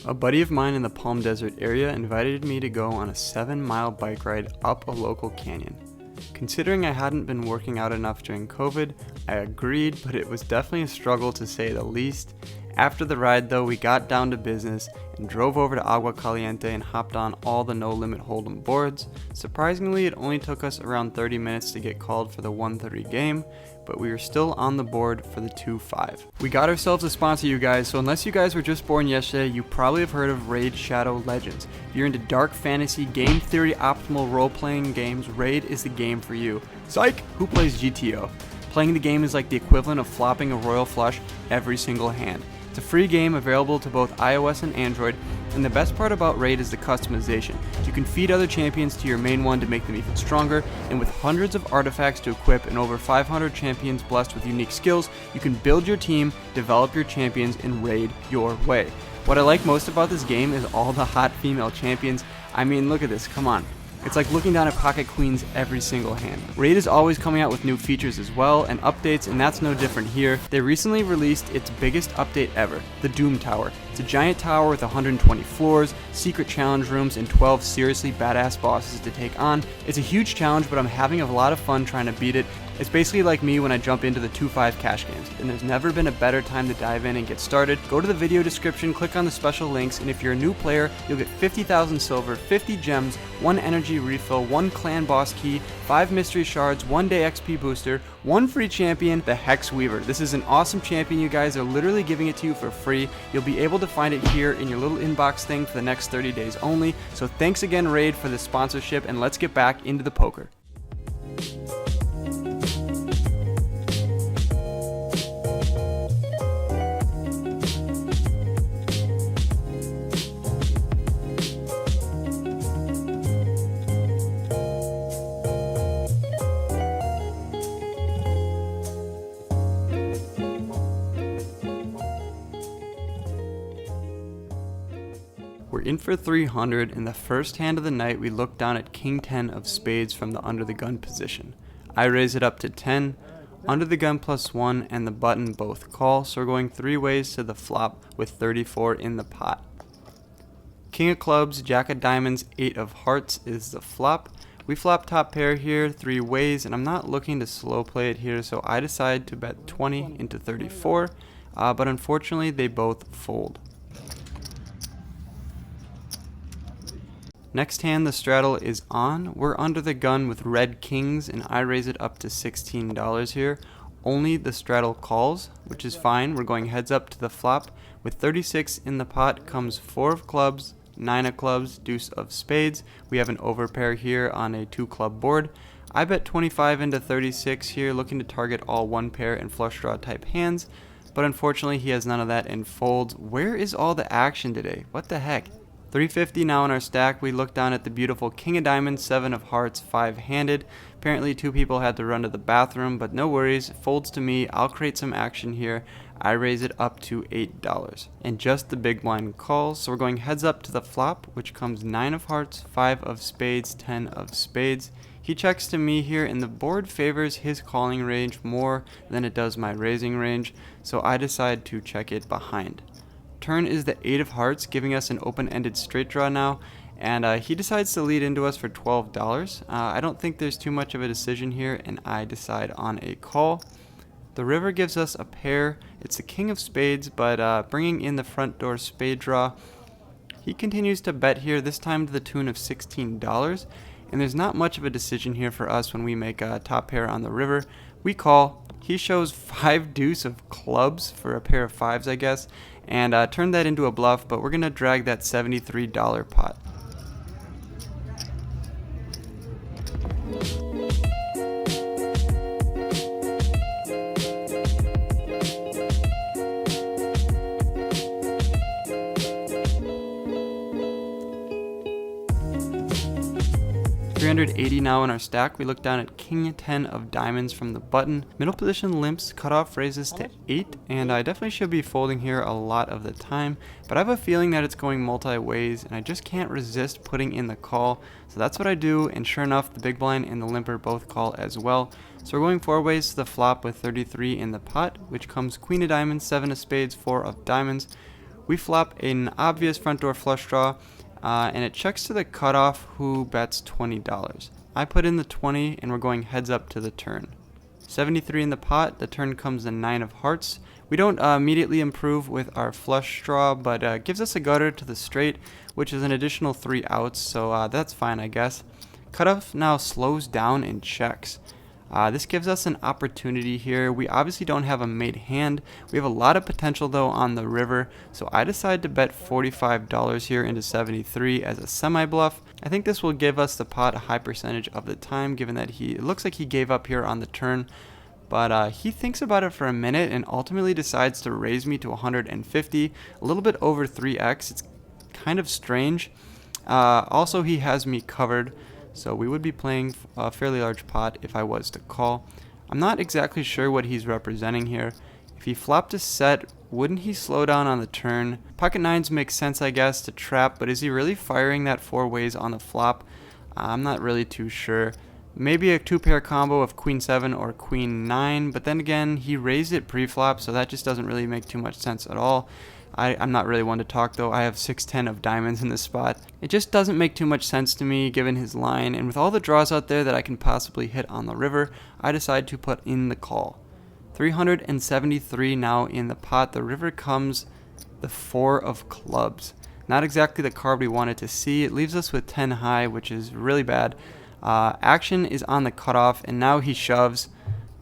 A buddy of mine in the Palm Desert area invited me to go on a 7-mile bike ride up a local canyon. Considering I hadn't been working out enough during COVID, I agreed, but it was definitely a struggle to say the least. After the ride though, we got down to business and drove over to Agua Caliente and hopped on all the No Limit Hold'em boards. Surprisingly, it only took us around 30 minutes to get called for the 1:30 game, but we were still on the board for the 2-5. We got ourselves a sponsor, you guys, so unless you guys were just born yesterday, you probably have heard of Raid Shadow Legends. If you're into dark fantasy, game theory, optimal role-playing games, Raid is the game for you. Psych! Who plays GTO? Playing the game is like the equivalent of flopping a royal flush every single hand. It's a free game available to both iOS and Android, and the best part about Raid is the customization. You can feed other champions to your main one to make them even stronger, and with hundreds of artifacts to equip and over 500 champions blessed with unique skills, you can build your team, develop your champions, and raid your way. What I like most about this game is all the hot female champions. I mean, look at this, come on. It's like looking down at pocket queens every single hand. Raid is always coming out with new features as well and updates, and that's no different here. They recently released its biggest update ever, the Doom Tower. It's a giant tower with 120 floors, secret challenge rooms, and 12 seriously badass bosses to take on. It's a huge challenge, but I'm having a lot of fun trying to beat it. It's basically like me when I jump into the 2-5 cash games, and there's never been a better time to dive in and get started. Go to the video description, click on the special links, and if you're a new player, you'll get 50,000 silver, 50 gems, 1 energy refill, 1 clan boss key, 5 mystery shards, 1 day XP booster, 1 free champion, the Hex Weaver. This is an awesome champion, you guys. They're literally giving it to you for free. You'll be able to find it here in your little inbox thing for the next 30 days only. So thanks again, Raid, for the sponsorship, and let's get back into the poker. We're in for 300. In the first hand of the night, we look down at King 10 of spades from the under the gun position. I raise it up to 10, under the gun +1, and the button both call, so we're going 3 ways to the flop with 34 in the pot. King of clubs, Jack of diamonds, 8 of hearts is the flop. We flop top pair here 3 ways, and I'm not looking to slow play it here, so I decide to bet 20 into 34, but unfortunately they both fold. Next hand, the straddle is on. We're under the gun with red kings, and I raise it up to $16 here. Only the straddle calls, which is fine. We're going heads up to the flop. With 36 in the pot comes 4 of clubs, 9 of clubs, deuce of spades. We have an overpair here on a 2-club board. I bet 25 into 36 here, looking to target all 1 pair and flush draw type hands, but unfortunately he has none of that and folds. Where is all the action today? What the heck? 350 now in our stack. We look down at the beautiful King of diamonds, 7 of hearts, 5-handed. Apparently 2 people had to run to the bathroom, but no worries, it folds to me. I'll create some action here. I raise it up to $8. And just the big blind calls, so we're going heads up to the flop, which comes 9 of hearts, 5 of spades, 10 of spades. He checks to me here, and the board favors his calling range more than it does my raising range, so I decide to check it behind. Turn is the 8 of hearts, giving us an open-ended straight draw now, and he decides to lead into us for $12. I don't think there's too much of a decision here, and I decide on a call. The river gives us a pair. It's the king of spades, but bringing in the front door spade draw. He continues to bet here, this time to the tune of $16, and there's not much of a decision here for us when we make a top pair on the river. We call. He shows 5 deuce of clubs for a pair of 5s, I guess, and turn that into a bluff, but we're going to drag that $73 pot. $380 now in our stack. We look down at King 10 of diamonds from the button. Middle position limps, cutoff raises to 8, and I definitely should be folding here a lot of the time, but I have a feeling that it's going multi-ways, and I just can't resist putting in the call, so that's what I do, and sure enough, the big blind and the limper both call as well. So we're going 4 ways to the flop with 33 in the pot, which comes Queen of diamonds, 7 of spades, 4 of diamonds. We flop an obvious front door flush draw, and it checks to the cutoff, who bets $20. I put in the 20, and we're going heads up to the turn. 73 in the pot, the turn comes the 9 of hearts. We don't immediately improve with our flush draw, but gives us a gutter to the straight, which is an additional 3 outs, so that's fine, I guess. Cutoff now slows down and checks. This gives us an opportunity here. We obviously don't have a made hand. We have a lot of potential though on the river, so I decided to bet $45 here into 73 as a semi-bluff. I think this will give us the pot a high percentage of the time, given that it looks like he gave up here on the turn. But he thinks about it for a minute and ultimately decides to raise me to 150, a little bit over 3x. It's kind of strange. Also, he has me covered, so we would be playing a fairly large pot if I was to call. I'm not exactly sure what he's representing here. If he flopped a set, wouldn't he slow down on the turn? Pocket nines makes sense, I guess, to trap, but is he really firing that 4 ways on the flop? I'm not really too sure. Maybe a 2-pair combo of queen 7 or queen 9, but then again, he raised it pre-flop, so that just doesn't really make too much sense at all. I'm not really one to talk though. I have 6-10 of diamonds in this spot. It just doesn't make too much sense to me given his line, and with all the draws out there that I can possibly hit on the river, I decide to put in the call. 373 now in the pot. The river comes the 4 of clubs. Not exactly the card we wanted to see. It leaves us with 10 high, which is really bad. Action is on the cutoff, and now he shoves.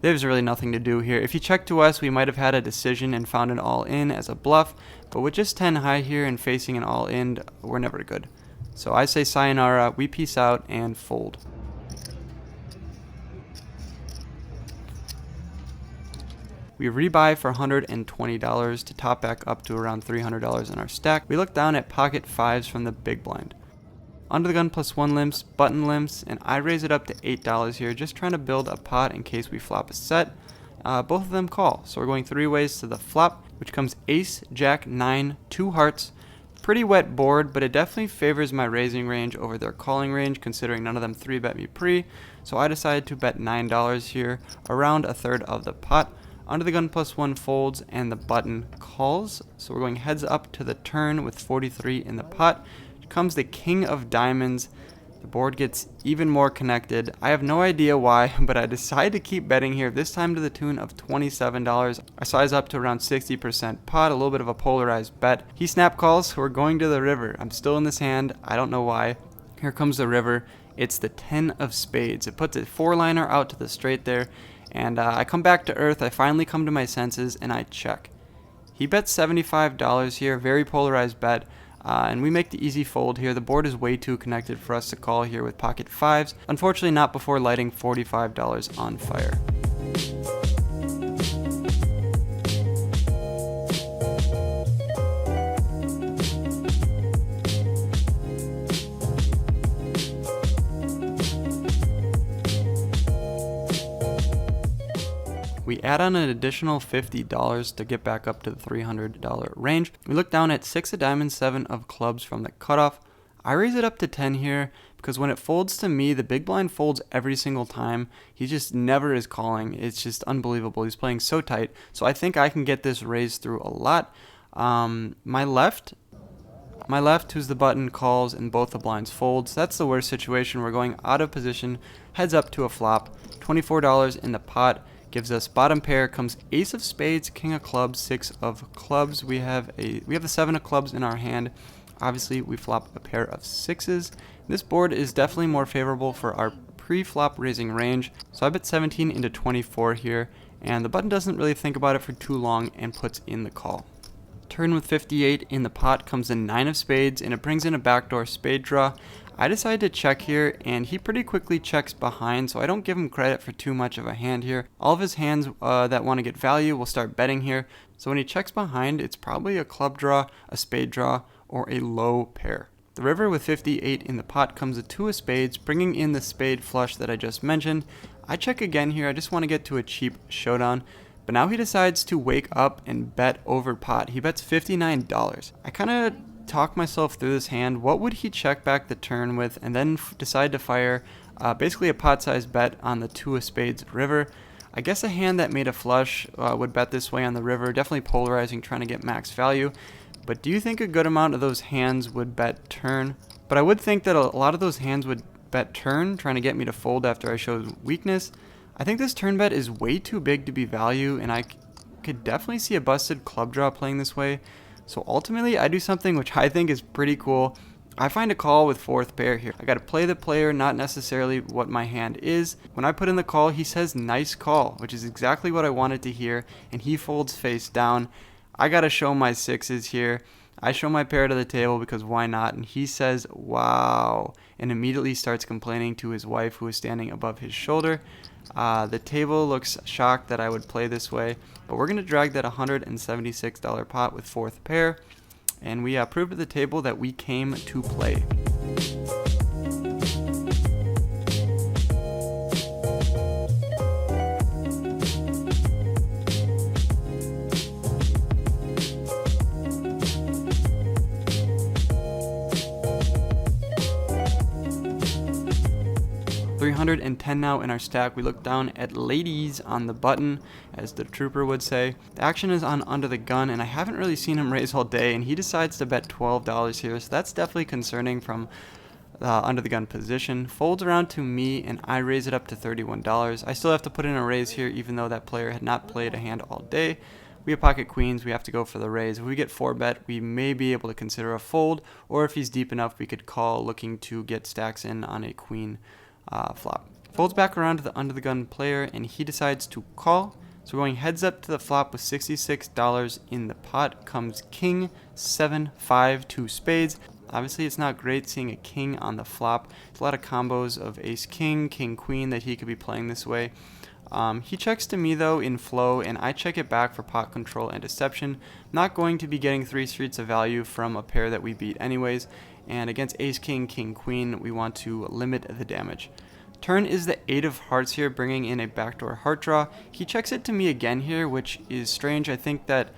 There's really nothing to do here. If he checked to us, we might have had a decision and found an all-in as a bluff, but with just 10 high here and facing an all-in, we're never good. So I say sayonara, we peace out, and fold. We rebuy for $120 to top back up to around $300 in our stack. We look down at pocket 5s from the big blind. Under the gun +1 limps, button limps, and I raise it up to $8 here, just trying to build a pot in case we flop a set. Both of them call, so we're going 3 ways to the flop, which comes ace, jack, 9, 2 hearts. Pretty wet board, but it definitely favors my raising range over their calling range, considering none of them 3-bet me pre, so I decided to bet $9 here, around a third of the pot. Under the gun +1 folds, and the button calls, so we're going heads up to the turn with 43 in the pot. Comes the king of diamonds. The board gets even more connected. I have no idea why, but I decide to keep betting here, this time to the tune of $27. I size up to around 60% pot, a little bit of a polarized bet. He snap calls, so we're going to the river. I'm still in this hand, I don't know why. Here comes the river. It's the 10 of spades. It puts a 4-liner out to the straight there, and I come back to earth. I finally come to my senses, and I check. He bets $75 here, very polarized bet. And we make the easy fold here. The board is way too connected for us to call here with pocket 5s. Unfortunately, not before lighting $45 on fire. We add on an additional $50 to get back up to the $300 range. We look down at 6 of diamonds, 7 of clubs from the cutoff. I raise it up to 10 here because when it folds to me, the big blind folds every single time. He just never is calling. It's just unbelievable. He's playing so tight. So I think I can get this raised through a lot. My left, who's the button, calls and both the blinds folds. That's the worst situation. We're going out of position, heads up to a flop. $24 in the pot. Gives us bottom pair, comes ace of spades, king of clubs, 6 of clubs. We have the 7 of clubs in our hand. Obviously, we flop a pair of 6s. This board is definitely more favorable for our pre-flop raising range. So I bet 17 into 24 here, and the button doesn't really think about it for too long and puts in the call. Turn with 58 in the pot comes a 9 of spades, and it brings in a backdoor spade draw. I decide to check here, and he pretty quickly checks behind, so I don't give him credit for too much of a hand here. All of his hands that want to get value will start betting here, so when he checks behind, it's probably a club draw, a spade draw, or a low pair. The river with 58 in the pot comes a 2 of spades, bringing in the spade flush that I just mentioned. I check again here, I just want to get to a cheap showdown. But now he decides to wake up and bet over pot. He bets $59. I kind of talk myself through this hand. What would he check back the turn with and then decide to fire basically a pot-sized bet on the 2 of spades river? I guess a hand that made a flush would bet this way on the river. Definitely polarizing, trying to get max value. But do you think a good amount of those hands would bet turn? But I would think that a lot of those hands would bet turn, trying to get me to fold after I showed weakness. I think this turn bet is way too big to be value, and I could definitely see a busted club draw playing this way. So ultimately, I do something which I think is pretty cool. I find a call with fourth pair here. I got to play the player, not necessarily what my hand is. When I put in the call, he says nice call, which is exactly what I wanted to hear, and he folds face down. I got to show my sixes here. I show my pair to the table because why not? And he says, wow, and immediately starts complaining to his wife who is standing above his shoulder. The table looks shocked that I would play this way, but we're going to drag that $176 pot with fourth pair, and we proved to the table that we came to play. $310 now in our stack. We look down at ladies on the button, as the trooper would say. The action is on under the gun, and I haven't really seen him raise all day, and he decides to bet $12 here, so that's definitely concerning from under the gun position. Folds around to me, and I raise it up to $31. I still have to put in a raise here, even though that player had not played a hand all day. We have pocket queens, we have to go for the raise. If we get 4-bet, we may be able to consider a fold, or if he's deep enough, we could call, looking to get stacks in on a queen flop. Folds back around to the under the gun player, and he decides to call. So we're going heads up to the flop with $66 in the pot. Comes king, 7, 5, 2 spades. Obviously, it's not great seeing a king on the flop. There's a lot of combos of ace king, king queen that he could be playing this way. He checks to me though in flow, and I check it back for pot control and deception. Not going to be getting 3 streets of value from a pair that we beat anyways. And against ace king, king queen, we want to limit the damage. Turn is the 8 of hearts here, bringing in a backdoor heart draw. He checks it to me again here, which is strange. I think that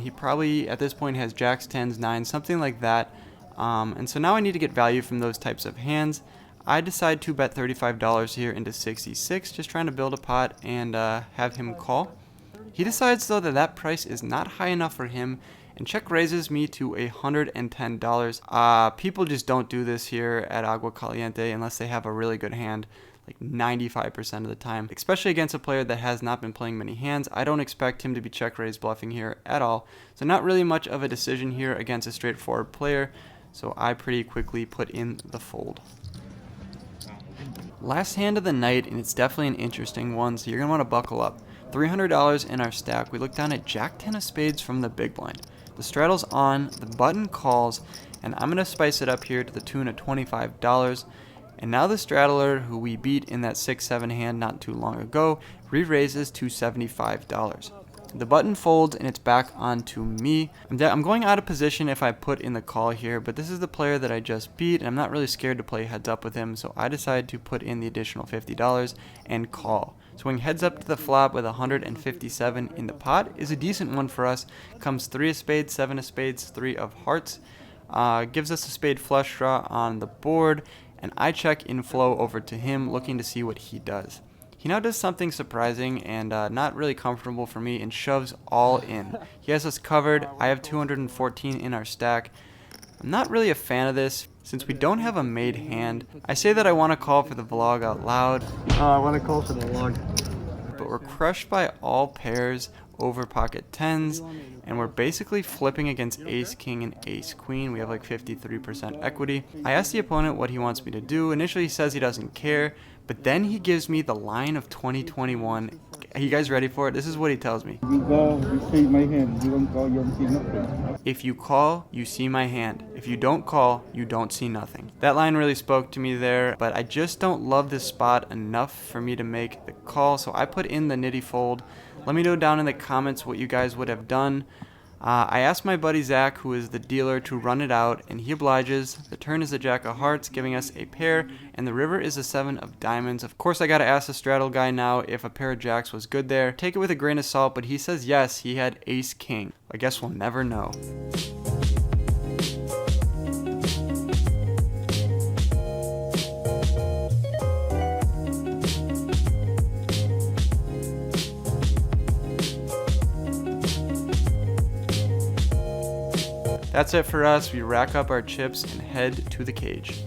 he probably at this point has jacks, 10s, 9s, something like that. And so now I need to get value from those types of hands. I decide to bet $35 here into 66, just trying to build a pot and have him call. He decides though that that price is not high enough for him, and check raises me to $110. People just don't do this here at Agua Caliente unless they have a really good hand, like 95% of the time, especially against a player that has not been playing many hands. I don't expect him to be check raise bluffing here at all, so not really much of a decision here against a straightforward player, so I pretty quickly put in the fold. Last hand of the night, and it's definitely an interesting one, so you're going to want to buckle up. $300 in our stack. We look down at jack 10 of spades from the big blind. The straddle's on, the button calls, and I'm going to spice it up here to the tune of $25. And now the straddler, who we beat in that 6-7 hand not too long ago, re-raises to $75. The button folds, and it's back onto me. I'm going out of position if I put in the call here, but this is the player that I just beat, and I'm not really scared to play heads up with him, so I decide to put in the additional $50 and call. Swing heads up to the flop with 157 in the pot is a decent one for us. Comes 3 of spades, 7 of spades, 3 of hearts. Gives us a spade flush draw on the board, and I check in flow over to him, looking to see what he does. He now does something surprising and not really comfortable for me, and shoves all in. He has us covered. I have 214 in our stack. I'm not really a fan of this since we don't have a made hand. I say that I want to call for the vlog out loud. I want to call for the vlog. But we're crushed by all pairs over pocket 10s, and we're basically flipping against ace king and ace queen. We have like 53% equity. I asked the opponent what he wants me to do. Initially he says he doesn't care, but then he gives me the line of 2021. Are you guys ready for it? This is what he tells me. You go, you see my hand. You don't call, you don't see nothing. If you call, you see my hand. If you don't call, you don't see nothing. That line really spoke to me there, but I just don't love this spot enough for me to make the call, so I put in the nitty fold. Let me know down in the comments what you guys would have done. I asked my buddy Zach, who is the dealer, to run it out, and he obliges. The turn is the jack of hearts, giving us a pair, and the river is a 7 of diamonds. Of course, I gotta ask the straddle guy now if a pair of jacks was good there. Take it with a grain of salt, but he says yes, he had ace king. I guess we'll never know. That's it for us. We rack up our chips and head to the cage.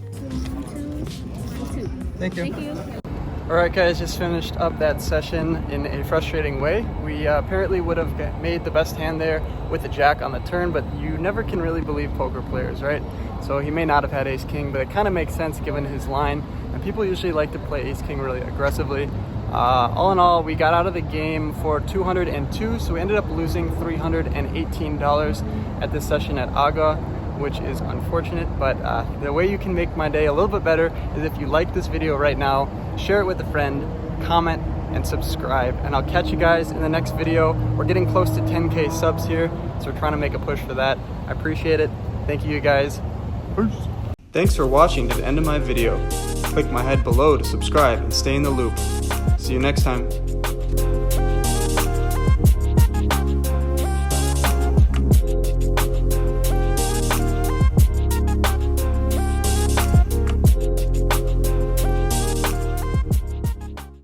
Thank you. Thank you. Alright guys, just finished up that session in a frustrating way. We apparently would have made the best hand there with the jack on the turn, but you never can really believe poker players, right? So he may not have had ace-king, but it kind of makes sense given his line, and people usually like to play ace-king really aggressively. All in all, we got out of the game for 202, so we ended up losing $318 at this session at Aga, which is unfortunate, but the way you can make my day a little bit better is if you like this video right now, share it with a friend, comment, and subscribe, and I'll catch you guys in the next video. We're getting close to 10K subs here, so we're trying to make a push for that. I appreciate it. Thank you guys. Peace. Thanks for watching to the end of my video. Click my head below to subscribe and stay in the loop. See you next time.